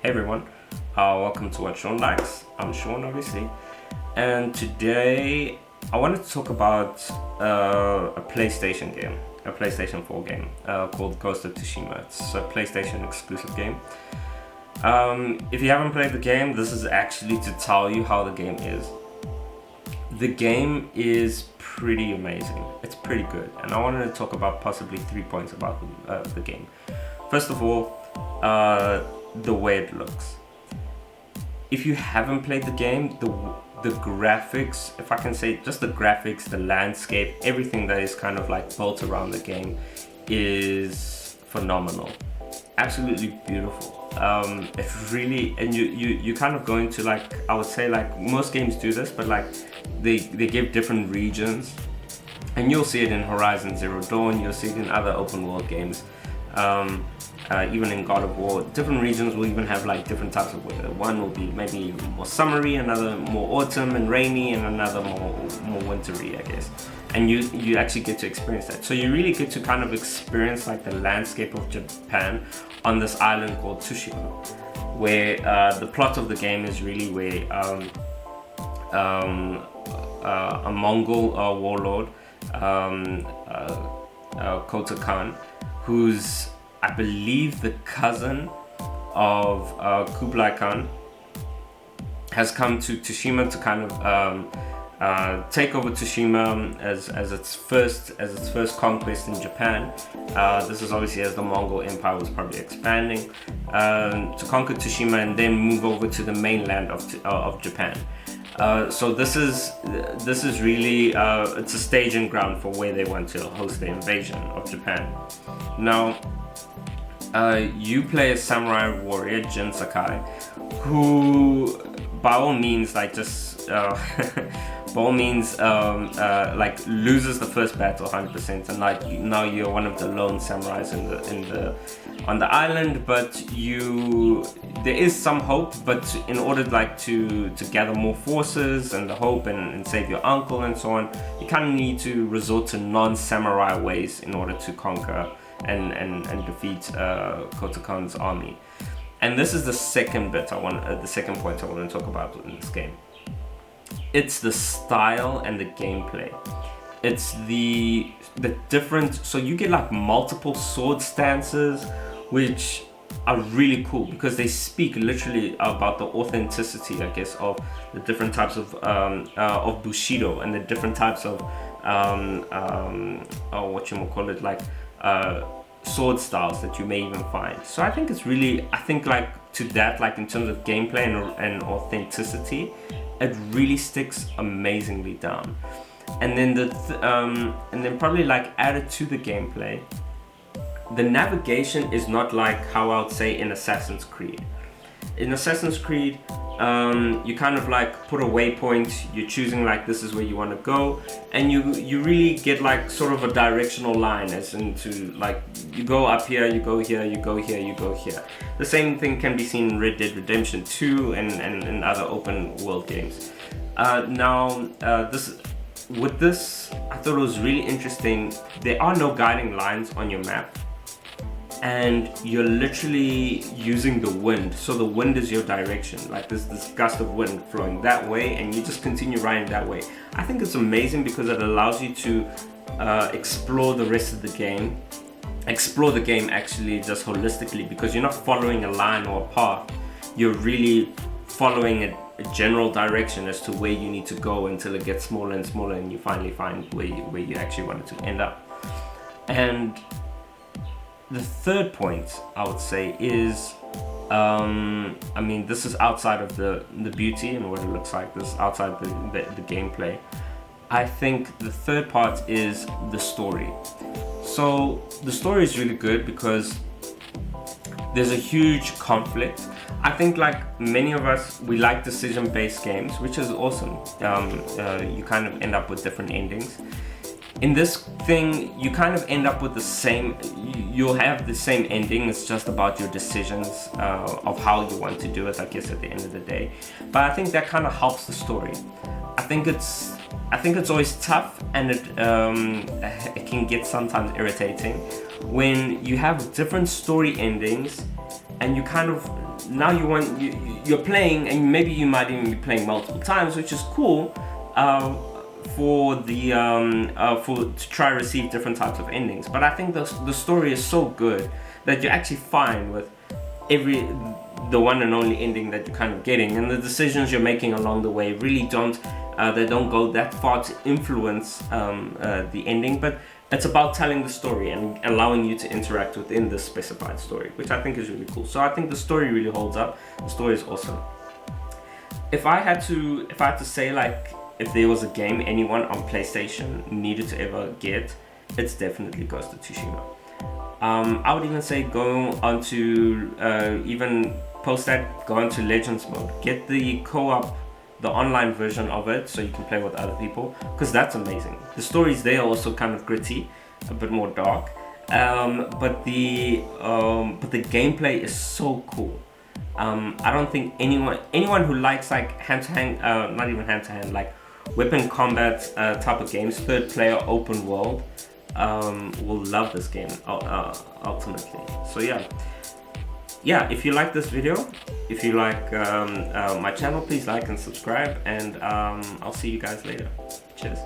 Hey everyone, welcome to What Shaun Likes. I'm Shaun, obviously, and today I wanted to talk about a PlayStation game, a PlayStation 4 game called Ghost of Tsushima. It's a PlayStation exclusive game. If you haven't played the game, this is actually to tell you how the game is. The game is pretty amazing. It's pretty good, and I wanted to talk about possibly 3 points about the game. First of all, the way it looks. If you haven't played the game, the graphics, if I can say, just the graphics, the landscape, everything that is kind of like built around the game is phenomenal. Absolutely beautiful. It's really, and you kind of go into, like, I would say, like most games do this, but like they give different regions, and you'll see it in Horizon Zero Dawn, you'll see it in other open world games. Even in God of War, different regions will even have like different types of weather. One will be maybe more summery, another more autumn and rainy, and another more wintry, I guess. And you actually get to experience that. So you really get to kind of experience like the landscape of Japan on this island called Tsushima, where the plot of the game is really where a Mongol warlord, Kota Khan, who's, I believe, the cousin of Kublai Khan, has come to Tsushima to kind of take over Tsushima as its first conquest in Japan. This is obviously as the Mongol Empire was probably expanding, to conquer Tsushima and then move over to the mainland of Japan. So this is really it's a staging ground for where they want to host the invasion of Japan. Now, you play a samurai warrior, Jin Sakai, who, by all means, like just by all means, like loses the first battle 100%, and like now you're one of the lone samurais on the island. But there is some hope. But in order like to gather more forces and the hope and save your uncle and so on, you kind of need to resort to non-samurai ways in order to conquer and defeat Kota Khan's army. And this is the second point I want to talk about in this game. It's the style and the gameplay. It's the different, so you get like multiple sword stances, which are really cool because they speak literally about the authenticity, I guess, of the different types of Bushido and the different types of sword styles that you may even find. So I think it's really, like to that, like in terms of gameplay and authenticity, it really sticks amazingly down. And then and then probably like added to the gameplay, the navigation is not like how I would say in Assassin's Creed. In Assassin's Creed, you kind of like put a waypoint, you're choosing like this is where you want to go, and you really get like sort of a directional line, as into like you go up here, you go here, you go here, you go here. The same thing can be seen in Red Dead Redemption 2 and other open world games. With this, I thought it was really interesting. There are no guiding lines on your map, and you're literally using the wind. So the wind is your direction. Like this gust of wind flowing that way, and you just continue riding that way. I think it's amazing because it allows you to explore the rest of the game. Explore the game actually just holistically, because you're not following a line or a path. You're really following a general direction as to where you need to go until it gets smaller and smaller, and you finally find where you actually wanted to end up. And the third point I would say is, this is outside of the beauty and what it looks like. This is outside the gameplay. I think the third part is the story. So the story is really good because there's a huge conflict. I think like many of us, we like decision-based games, which is awesome. You kind of end up with different endings. In this thing, you kind of end up with the same, you'll have the same ending. It's just about your decisions of how you want to do it, I guess, at the end of the day. But I think that kind of helps the story. I think it's always tough, and it can get sometimes irritating when you have different story endings and you kind of now you're playing, and maybe you might even be playing multiple times, which is cool. For to try to receive different types of endings, but I think the story is so good that you're actually fine with the one and only ending that you're kind of getting, and the decisions you're making along the way really don't go that far to influence the ending, but it's about telling the story and allowing you to interact within this specified story, which I think is really cool. So I think the story really holds up. The story is awesome. If I had to say, like, if there was a game anyone on PlayStation needed to ever get, it's definitely Ghost of Tsushima. I would even say go on to even post that, go onto Legends mode, get the co-op, the online version of it, so you can play with other people, because that's amazing. The stories there are also kind of gritty, a bit more dark, but the gameplay is so cool. I don't think anyone who likes like hand-to-hand, not even hand-to-hand, like weapon combat type of games, third player open world, will love this game ultimately. So yeah, if you like this video, if you like my channel, please like and subscribe, and I'll see you guys later. Cheers.